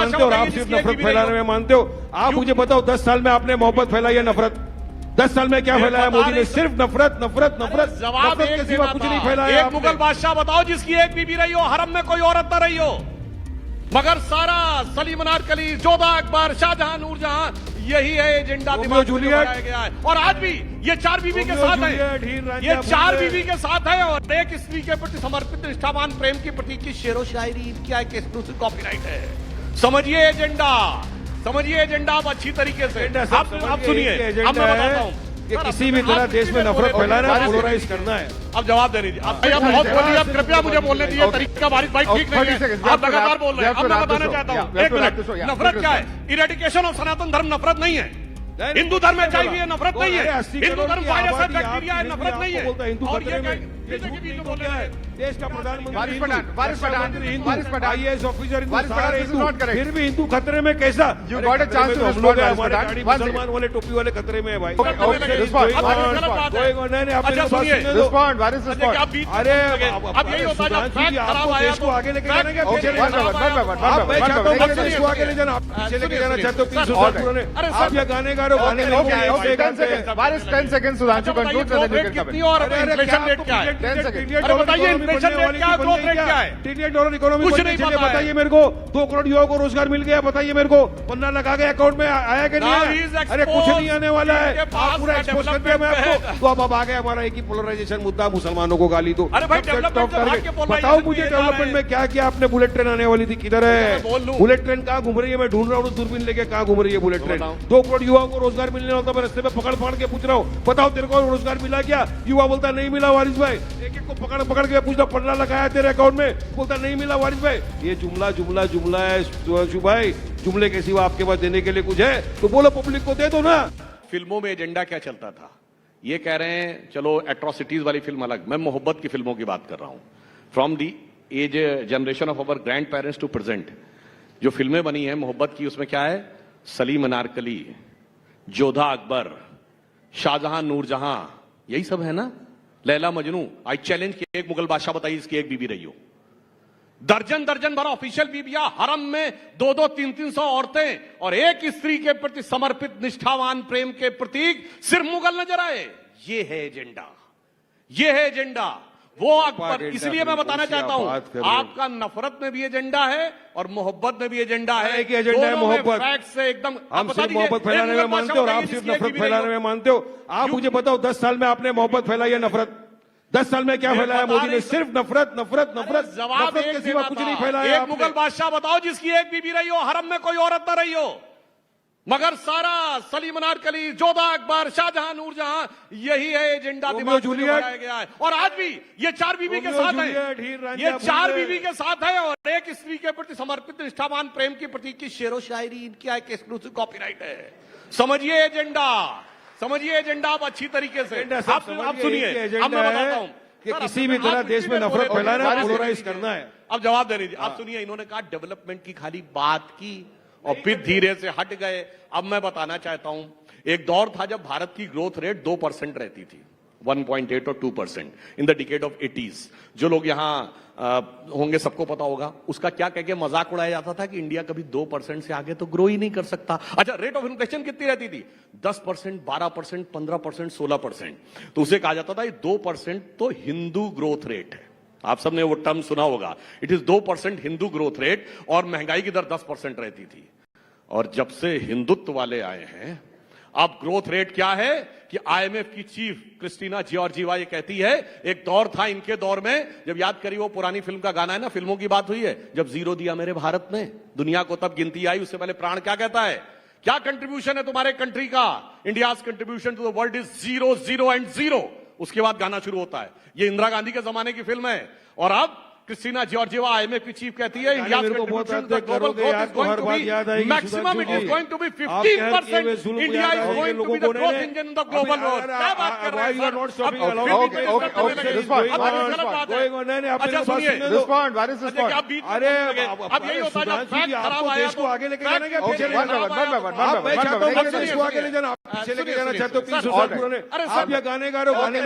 मानते हो और आप सिर्फ नफरत फैलाने में मानते हो। आप मुझे बताओ 10 साल में आपने मोहब्बत फैलाई है नफरत? 10 साल में क्या फैलाया मोदी ने? सिर्फ नफरत नफरत नफरत। जवाब नफरत के सिवा कुछ नहीं फैलाया। एक मुगल बादशाह बताओ जिसकी एक बीबी रही हो, हरम में कोई औरत न रही हो, मगर सारा सलीम अनारकली, जोधा अकबर, शाहजहां, नूरजहां, यही है एजेंडा दिमाग में लगाया गया है। और आज भी ये 4 बीवी के साथ है, ये 4 बीवी के साथ है और एक स्त्री के प्रति समर्पित निष्ठावान प्रेम की प्रतीक की शेरो शायरी क्या एक एक्सक्लूसिव कॉपीराइट है। समझिए एजेंडा, समझिए एजेंडा आप अच्छी तरीके से। आप सुनिए, अब मैं बताता हूँ कि किसी भी तरह देश में नफरत फैलाना है, पोलराइज करना है। अब जवाब दे दीजिए। आप बहुत बोलिए, आप कृपया मुझे बोलने दीजिए। तरीका बारिश भाई ठीक नहीं है, आप लगातार बोल रहे हैं। अब मैं बताना चाहता हूँ, एक मिनट, नफरत क्या है? इरेडिकेशन ऑफ सनातन धर्म नफरत नहीं है। हिंदू धर्म में चाहिए है, नफरत नहीं है। हिंदू धर्म वायरस है, बैक्टीरिया है, नफरत नहीं है। और ये देश का प्रधानमंत्री हिंदू, IAS ऑफिसर हिंदू, सारे हिंदू, फिर भी हिंदू खतरे में कैसा? मुसलमान वाले टोपी वाले खतरे में है भाई। अरे अब यही होता है, आपको देश को आगे लेके जाना क्या? पीछे लेके जाना? मैं चाहता हूँ कि देश को आगे ले जाना, आप पीछे लेके जाना चाहते हो। 300 साल पुराने आप या गाने गा रहे हो, गाने नहीं 10 seconds सुधांशु कंक्लूड कितनी और इन्फ्लेशन रेट क्या है? 10 seconds। अरे बताइए इन्फ्लेशन रेट क्या है, ग्रोथ रेट क्या है? $1 ट्रिलियन इकोनॉमी कुछ नहीं पता है। बताइए मेरे को। 2 करोड़ युवाओं को रोजगार मिल गया, बताइए मेरे को। पन्ना लगा के अकाउंट में आया कि नहीं आया? अरे कुछ नहीं आने वाला है, आप पूरा एक्सपोज कर दिया मैं आपको। तो अब आ गया हमारा एक ही पोलराइजेशन मुद्दा, मुसलमानों को गाली दो। अरे भाई बताओ मुझे डेवलपमेंट में क्या किया आपने? बुलेट ट्रेन आने वाली थी, किधर है बुलेट ट्रेन? कहाँ घूम रही है? मैं ढूंढ रहा हूँ दूरबीन लेके, कहाँ घूम रही है बुलेट ट्रेन? 2 करोड़ युवाओं को रोजगार मिलने वाला था, मैं रस्ते में पकड़ के पूछ रहा हूँ, बताओ तेरे को रोजगार मिला क्या? युवा बोलता नहीं मिला वारिस भाई। एक को पकड़ के पूछता पन्ना लगाया तेरे अकाउंट में, बोलता नहीं मिला वारिस भाई। ये जुमला है सुधांशु भाई। जुमले के सिवा आपके पास देने के लिए कुछ है तो बोलो, पब्लिक को दे दो ना। फिल्मों में एजेंडा क्या चलता था? ये कह रहे हैं चलो एट्रोसिटीज वाली फिल्म अलग, मैं मोहब्बत की फिल्मों की बात कर रहा हूं। From the age generation of our grandparents to present जो फिल्में बनी है मोहब्बत की, उसमें क्या है? सलीम अनारकली, जोधा अकबर, शाहजहां, नूरजहां, यही सब है ना? लैला मजनू। आई चैलेंज कि एक मुगल बादशाह बताइए इसकी एक बीबी रही हो। दर्जन भर ऑफिशियल बीबियां, हरम में 200 300 औरतें और एक स्त्री के प्रति समर्पित निष्ठावान प्रेम के प्रतीक सिर्फ मुगल नजर आए। ये है एजेंडा, ये है एजेंडा। वो अकबर, इसलिए मैं बताना चाहता हूं, आपका नफरत में भी एजेंडा है और मोहब्बत में भी एजेंडा है। एक एजेंडा है मोहब्बत से एकदम। हम सिर्फ मोहब्बत फैलाने में मानते हो और आप सिर्फ नफरत फैलाने में मानते हो। आप मुझे बताओ 10 साल में आपने मोहब्बत फैलाई है नफरत? 10 साल में क्या फैलाया मोदी ने? सिर्फ नफरत नफरत नफरत। जवाब के सिवा कुछ नहीं फैलाया। एक मुगल बादशाह बताओ जिसकी एक बीबी रही हो, हरम में कोई औरत न रही हो, मगर सारा सलीम अनारकली, जोधा अकबर, शाहजहां, नूरजहां, यही है एजेंडा दिमाग में लगाया गया है। और आज भी ये 4 बीवी के साथ है, ये 4 बीवी के साथ है और एक स्त्री के प्रति समर्पित निष्ठावान प्रेम की प्रतीक की शेरो शायरी इनकी एक एक्सक्लूसिव कॉपीराइट है। समझिए एजेंडा, समझिए एजेंडा आप अच्छी तरीके से। आप सुनिए, अब मैं बताता हूं कि किसी भी तरह देश में नफरत फैलाना है, पोलराइज करना है। अब जवाब दे दीजिए। आप सुनिए, इन्होंने कहा डेवलपमेंट की खाली बात की और फिर धीरे से हट गए। अब मैं बताना चाहता हूं, एक दौर था जब भारत की ग्रोथ रेट 2% रहती थी, 1.8 और 2% in the decade of 80s। जो लोग यहां होंगे सबको पता होगा उसका क्या कह के मजाक उड़ाया जाता था कि इंडिया कभी 2% से आगे तो ग्रो ही नहीं कर सकता। अच्छा, रेट ऑफ इन्फ्लेशन कितनी रहती थी? 10%, 12%, 15%, 16%। तो उसे कहा जाता था ये 2% तो हिंदू ग्रोथ रेट है। आप सबने वो टर्म सुना होगा, it is 2% Hindu growth rate. और महंगाई की दर 10% रहती थी। और जब से हिंदुत्व वाले आए हैं, अब ग्रोथ रेट क्या है कि IMF की चीफ क्रिस्टीना जॉर्जिवा ये कहती है, एक दौर था इनके दौर में, जब याद करिए वो पुरानी फिल्म का गाना है ना, फिल्मों की बात हुई है, जब जीरो दिया मेरे भारत ने दुनिया को तब गिनती आई। उससे पहले प्राण क्या कहता है? क्या कंट्रीब्यूशन है तुम्हारे कंट्री का? India's contribution to the world is 0, 0 and 0। उसके बाद गाना शुरू होता है। ये इंदिरा गांधी के जमाने की फिल्म है। और अब क्रिस्टीना जॉर्जिवा IMF की चीफ कहती है, India maximum it is going to be 15%। India is going to be the growth engine in the global world. क्या बात कर रहे हैं? अच्छा सुनिए, अरे अब यही होता है, फैक्ट खराब आया देश को आगे लेके जाना क्या? पीछे लेके जाना? देश को आगे ले जाना, पीछे लेके जाना चाहते हो। 300 साल पुराने आप या गाने गा रहे हो, गाने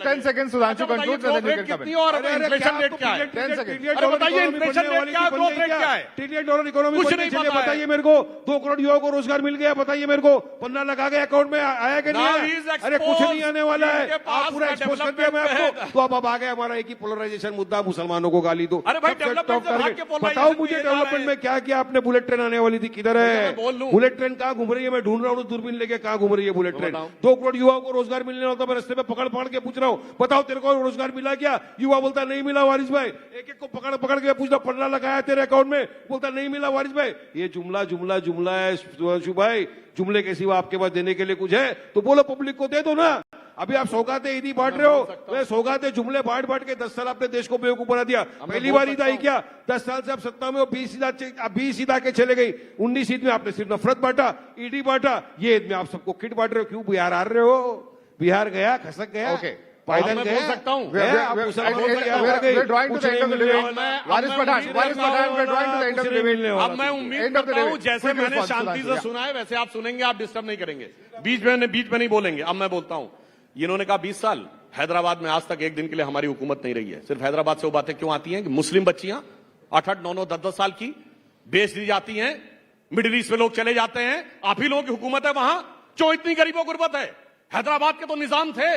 10 seconds सुधांशु कंक्लूड। कितनी और इन्फ्लेशन रेट क्या है? 10 seconds. अरे बताइए इन्फ्लेशन रेट क्या है, ग्रोथ रेट क्या है? $1 ट्रिलियन इकोनॉमी कुछ बनने नहीं चाहिए। पता है। बताइए मेरे को 2 करोड़ युवाओं को रोजगार मिल गया? बताइए मेरे को पन्ना लगा के अकाउंट में आया कि नहीं Now आया? he is exposed. अरे कुछ नहीं आने वाला है। इनके पास आप पूरा का एक्सपोज कर दिया मैं development आपको। तो अब आ गया हमारा एक ही पोलराइजेशन मुद्दा, मुसलमानों को गाली दो। अरे भाई, सबसे development top से भाग target। के polarization बताओ में मुझे ये जा रहे डेवलपमेंट में हैं। क्या किया आपने? बुलेट ट्रेन आने वाली थी, किधर मैं बोल है लूं। Bullet train? कहाँ घूम रही है? मैं ढूंढ रहा हूँ दूरबीन लेके, कहाँ घूम रही है बुलेट ट्रेन? बताओ। 2 करोड़ युवाओं को रोजगार मिलने वाला था, मैं रास्ते में पकड़ पकड़ के पूछ रहा हूँ, बताओ तेरे को रोजगार मिला क्या? युवा बोलता नहीं मिला वारिस भाई। एक एक को पकड़ पकड़ के पूछना, पन्ना लगाया तेरे अकाउंट में? बोलता नहीं मिला वारिस भाई। ये जुमला जुमला जुमला है सुधांशु भाई। जुमले के सिवा आपके पास देने के लिए कुछ है तो बोलो, पब्लिक को दे दो ना। अभी आप सौगातें ईदी बांट रहे हो, वे सौगातें जुमले बांट बांट के 10 साल आपने देश को बेवकूफ बना दिया। पहली बार ईद आई क्या? 10 साल से आप सत्ता में हो, 20 ईद आके चले गई। 19 ईद में आपने सिर्फ नफरत बांटा, ईडी बांटा। ये ईद में आप सबको किट बांट रहे हो। क्यों बिहार आ रहे हो? बिहार गया, खसक गया। Okay. पैदल मैं गए। बोल सकता हूं। We're drawing to the end of the debate. Waris Pathan, we're drawing to the end of the debate. अब मैं उम्मीद End of the करता हूं debate. जैसे Quick मैंने response, शांति से Sudhanshu, सुना है वैसे आप सुनेंगे, आप डिस्टर्ब नहीं करेंगे। बीच में नहीं बोलेंगे। अब मैं बोलता हूं, इन्होंने कहा 20 साल हैदराबाद में आज तक एक दिन के लिए हमारी हुकूमत नहीं रही है। सिर्फ हैदराबाद से वो बातें क्यों आती हैं कि मुस्लिम बच्चियां 8-8, 9-9, 10-10 साल की बेच दी जाती हैं, मिडिल ईस्ट में लोग चले जाते हैं। आप ही लोगों की हुकूमत है वहां। क्यों इतनी गरीबों गुर्बत है? हैदराबाद के तो निजाम थे,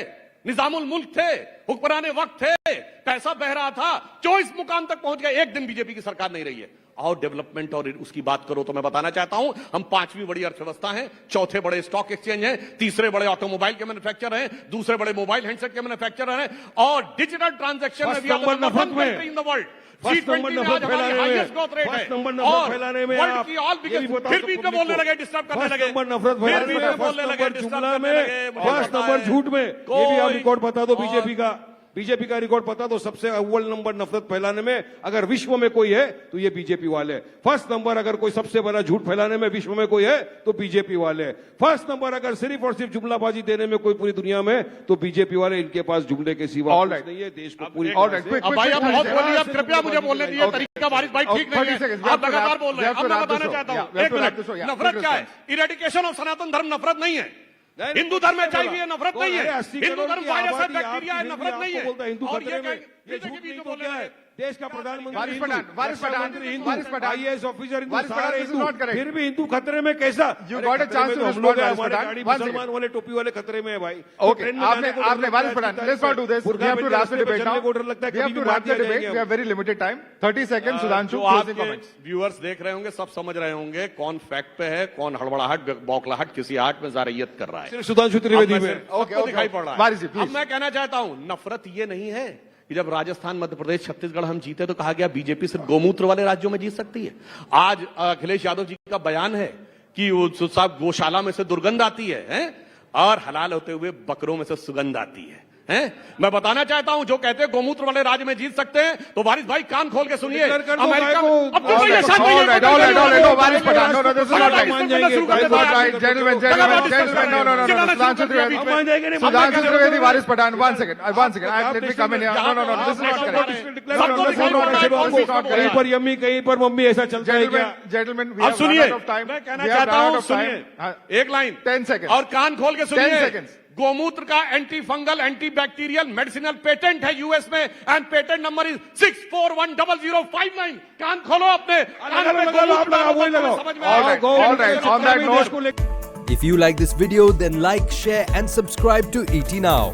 निजामुल मुल्क थे, हुक्मरान वक्त थे, पैसा बह रहा था। क्यों इस मुकाम तक पहुंच गए? एक दिन बीजेपी की सरकार नहीं रही है। और डेवलपमेंट और उसकी बात करो तो मैं बताना चाहता हूं, हम 5वीं बड़ी अर्थव्यवस्था हैं, 4थे बड़े स्टॉक एक्सचेंज हैं, 3रे बड़े ऑटोमोबाइल के मैन्युफैक्चरर हैं, 2रे बड़े मोबाइल हैंडसेट के मैन्युफैक्चरर हैं, और डिजिटल ट्रांजैक्शन में भी number 1 in the world. Number नफरत फैलाने में, फिर बीच में बोलने लगे, डिस्टर्ब करने लगे, नफरत फैलाने में, बोलने लगे, जुमला में, फर्स्ट नंबर झूठ में। ये भी आप रिकॉर्ड बता दो बीजेपी का रिकॉर्ड पता दो। सबसे अव्वल नंबर नफरत फैलाने में अगर विश्व में कोई है तो ये बीजेपी वाले। फर्स्ट नंबर अगर कोई सबसे बड़ा झूठ फैलाने में विश्व में कोई है तो बीजेपी वाले। फर्स्ट नंबर अगर सिर्फ और सिर्फ जुमलाबाजी देने में कोई पूरी दुनिया में तो बीजेपी वाले। इनके पास जुमले के सिवा कुछ नहीं है। देश को पूरी भाई आप बहुत बोलिए, आप कृपया मुझे बोलने दीजिए। तरीका वारिस भाई ठीक नहीं है, आप लगातार बोल रहे हैं। अब मैं बताना चाहता हूं, एक मिनट, नफरत क्या है? इरेडिकेशन ऑफ सनातन धर्म नफरत नहीं है। हिंदू धर्म में चाहिए है, नफरत नहीं है। हिंदू धर्म वायरस है, बैक्टीरिया है, नफरत नहीं है। हिंदू और खतरे में, ये बीच झूठ नहीं में तो बोल क्या रहे है? हैं। देश का प्रधानमंत्री वारिस हिंदू, पठान, हिंदू, आईएएस ऑफिसर हिंदू, वारिस पठान, सारे this is Hindu, not correct. फिर भी हिंदू खतरे में कैसा? You अरे got a खतरे chance में to तो हम respond, लोग हैं, Waris हमारे Patan. गाड़ी One second. मुसलमान वाले टोपी वाले खतरे में है भाई। Okay, आपने Waris Patan, let's not do this. We have to wrap the debate now. We have to wrap the debate. We have very limited time. 30 seconds, Sudhanshu, जो closing आपके comments. व्यूअर्स देख रहे होंगे, सब समझ रहे होंगे कौन फैक्ट पे है, कौन हड़बड़ाहट बौखलाहट किसी आर्ट में जारहियत कर रहा है। सिर्फ सुधांशु त्रिवेदी में सबको दिखाई पड़ रहा वारिस जी, है। please. अब मैं कहना चाहता हूं, नफरत ये नहीं है कि जब राजस्थान, मध्य प्रदेश, छत्तीसगढ़ हम जीते तो कहा गया बीजेपी सिर्फ गोमूत्र वाले राज्यों में जीत सकती है। आज अखिलेश यादव जी का बयान है कि वो साहब गौशाला में से दुर्गंध आती है और हलाल होते हुए बकरों में से सुगंध आती है। मैं बताना चाहता हूं, जो कहते हैं गोमूत्र वाले राज्य में जीत सकते हैं, तो वारिस भाई कान खोल के सुनिए। अमेरिका में अब तो ये शांत नहीं है। No, Waris Patan, no, this is not right. This is not right. Gentlemen, no, Sudhanshu Trivedi, Waris Patan, one second, let me come in here. No, this is not correct. कहीं पर yummy, कहीं पर mummy, ऐसा चलता है क्या? Gentlemen, we अब have सुनिए, run out of time. मैं कहना We have चाहता run out हूं, of time. सुनिए एक लाइन 10 seconds. और कान खोल के 10 सुनिए। seconds. गोमूत्र का anti fungal, anti bacterial, medicinal patent है यूएस में, एंड पेटेंट नंबर इज 6410059। कान खोलो अपने, समझ में All right, on that note. If you like this video, then like, share and subscribe to ET Now.